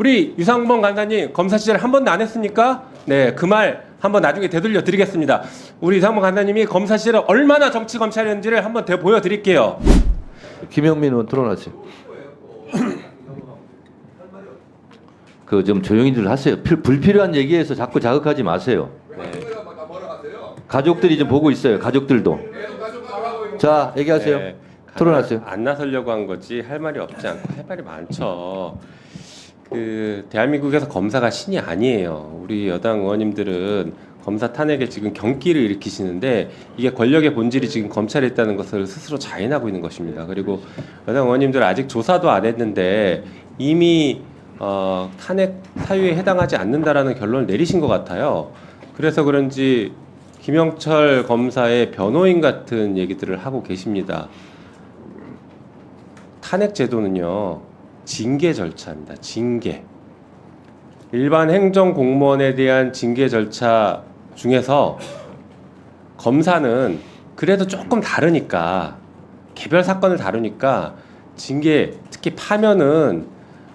우리 유상범 간사님 검사 시절 한 번도 안 했습니까? 네, 그 말 한번 나중에 되돌려 드리겠습니다. 우리 유상범 간사님이 검사 시절에 얼마나 정치 검찰이었는지를 한번 보여드릴게요. 김영민 의원 들어놨어요. 그 좀 조용히들 하세요. 불필요한 얘기에서 자꾸 자극하지 마세요. 네. 가족들이 좀 보고 있어요. 가족들도. 자, 얘기하세요. 네, 토론하세요. 안 나서려고 한 거지 할 말이 없지 않고 할 말이 많죠. 그 대한민국에서 검사가 신이 아니에요. 우리 여당 의원님들은 검사 탄핵에 지금 경기를 일으키시는데 이게 권력의 본질이 지금 검찰에 있다는 것을 스스로 자인하고 있는 것입니다. 그리고 여당 의원님들 아직 조사도 안 했는데 이미 탄핵 사유에 해당하지 않는다라는 결론을 내리신 것 같아요. 그래서 그런지 김영철 검사의 변호인 같은 얘기들을 하고 계십니다. 탄핵 제도는요, 징계 절차입니다. 징계. 일반 행정 공무원에 대한 징계 절차 중에서 검사는 그래도 조금 다르니까, 개별 사건을 다루니까 징계, 특히 파면은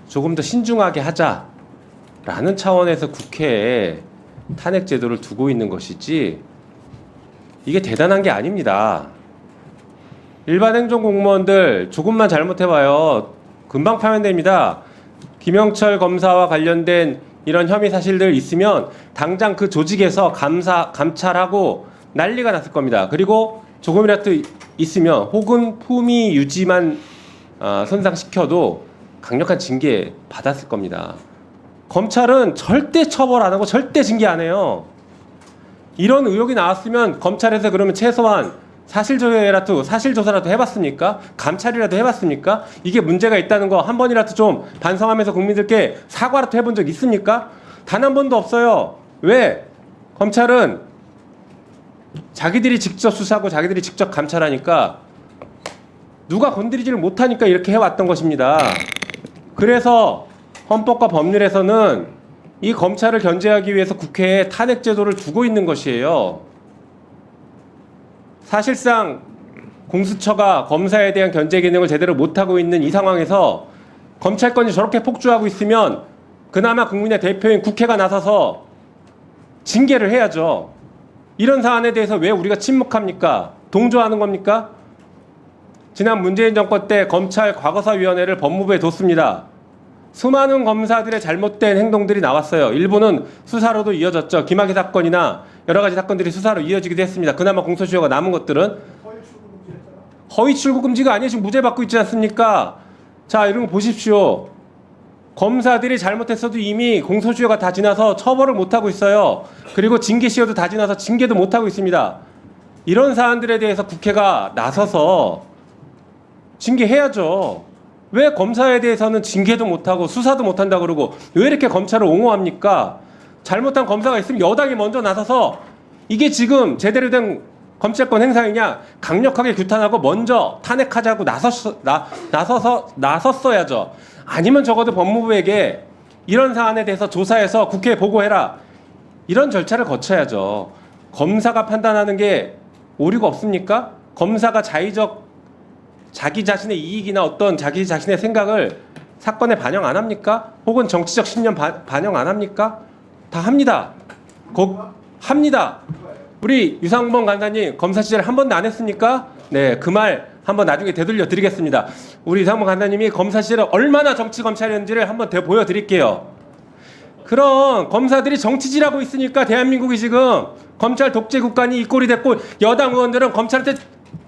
조금 더 신중하게 하자라는 차원에서 국회에 탄핵 제도를 두고 있는 것이지 이게 대단한 게 아닙니다. 일반 행정 공무원들 조금만 잘못해봐요. 금방 파면됩니다. 김영철 검사와 관련된 이런 혐의 사실들 있으면 당장 그 조직에서 감찰하고 난리가 났을 겁니다. 그리고 조금이라도 있으면 혹은 품위 유지만 손상시켜도 강력한 징계 받았을 겁니다. 검찰은 절대 처벌 안 하고 절대 징계 안 해요. 이런 의혹이 나왔으면 검찰에서 그러면 최소한 사실조사라도 해봤습니까? 감찰이라도 해봤습니까? 이게 문제가 있다는 거 한 번이라도 좀 반성하면서 국민들께 사과라도 해본 적 있습니까? 단 한 번도 없어요. 왜? 검찰은 자기들이 직접 수사하고 자기들이 직접 감찰하니까 누가 건드리지를 못하니까 이렇게 해왔던 것입니다. 그래서 헌법과 법률에서는 이 검찰을 견제하기 위해서 국회에 탄핵 제도를 두고 있는 것이에요. 사실상 공수처가 검사에 대한 견제 기능을 제대로 못하고 있는 이 상황에서 검찰권이 저렇게 폭주하고 있으면 그나마 국민의 대표인 국회가 나서서 징계를 해야죠. 이런 사안에 대해서 왜 우리가 침묵합니까? 동조하는 겁니까? 지난 문재인 정권 때 검찰 과거사위원회를 법무부에 뒀습니다. 수많은 검사들의 잘못된 행동들이 나왔어요. 일부는 수사로도 이어졌죠. 김학의 사건이나 여러 가지 사건들이 수사로 이어지기도 했습니다. 그나마 공소시효가 남은 것들은 허위 출구 금지가 아니에요. 지금 무죄 받고 있지 않습니까? 자, 이런 거 보십시오. 검사들이 잘못했어도 이미 공소시효가 다 지나서 처벌을 못하고 있어요. 그리고 징계시효도 다 지나서 징계도 못하고 있습니다. 이런 사안들에 대해서 국회가 나서서 징계해야죠. 왜 검사에 대해서는 징계도 못하고 수사도 못한다 그러고 왜 이렇게 검찰을 옹호합니까? 잘못한 검사가 있으면 여당이 먼저 나서서 이게 지금 제대로 된 검찰권 행사이냐 강력하게 규탄하고 먼저 탄핵하자고 나섰어야죠. 아니면 적어도 법무부에게 이런 사안에 대해서 조사해서 국회에 보고해라. 이런 절차를 거쳐야죠. 검사가 판단하는 게 오류가 없습니까? 검사가 자기 자신의 이익이나 어떤 자기 자신의 생각을 사건에 반영 안 합니까? 혹은 정치적 신념 반영 안 합니까? 다 합니다. 합니다. 우리 유상범 간사님 검사 시절에 한 번도 안 했습니까? 네, 그 말 한번 나중에 되돌려 드리겠습니다. 우리 유상범 간사님이 검사 시절에 얼마나 정치 검찰이었는지를 한번 보여드릴게요. 그럼 검사들이 정치질하고 있으니까 대한민국이 지금 검찰 독재 국가니 이 꼴이 됐고 여당 의원들은 검찰한테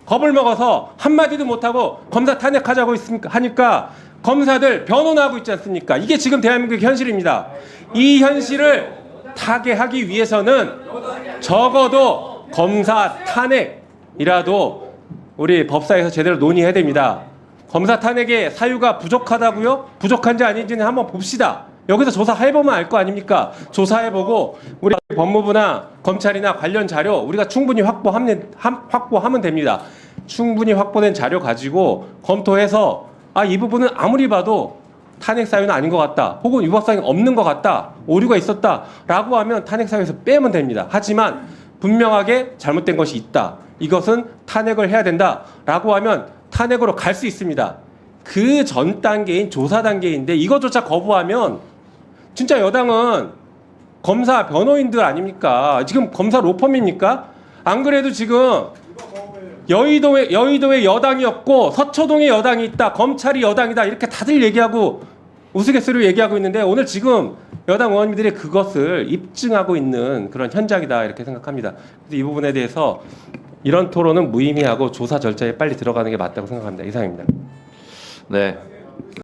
겁을 먹어서 한마디도 못하고 검사 탄핵하자고 하니까 검사들 변호하고 있지 않습니까? 이게 지금 대한민국의 현실입니다. 이 현실을 타개하기 위해서는 적어도 검사 탄핵이라도 우리 법사에서 제대로 논의해야 됩니다. 검사 탄핵의 사유가 부족하다고요? 부족한지 아닌지는 한번 봅시다. 여기서 조사해보면 알 거 아닙니까? 조사해보고 우리 법무부나 검찰이나 관련 자료 우리가 충분히 확보하면 됩니다. 충분히 확보된 자료 가지고 검토해서 이 부분은 아무리 봐도 탄핵 사유는 아닌 것 같다. 혹은 위법 사유는 없는 것 같다. 오류가 있었다. 라고 하면 탄핵 사유에서 빼면 됩니다. 하지만 분명하게 잘못된 것이 있다. 이것은 탄핵을 해야 된다. 라고 하면 탄핵으로 갈 수 있습니다. 그 전 단계인 조사 단계인데 이것조차 거부하면 진짜 여당은 검사 변호인들 아닙니까? 지금 검사 로펌입니까? 안 그래도 지금 여의도에 여당이었고 서초동에 여당이 있다, 검찰이 여당이다 이렇게 다들 얘기하고 우스갯소리로 얘기하고 있는데 오늘 지금 여당 의원님들이 그것을 입증하고 있는 그런 현장이다 이렇게 생각합니다. 그래서 이 부분에 대해서 이런 토론은 무의미하고 조사 절차에 빨리 들어가는 게 맞다고 생각합니다. 이상입니다. 네.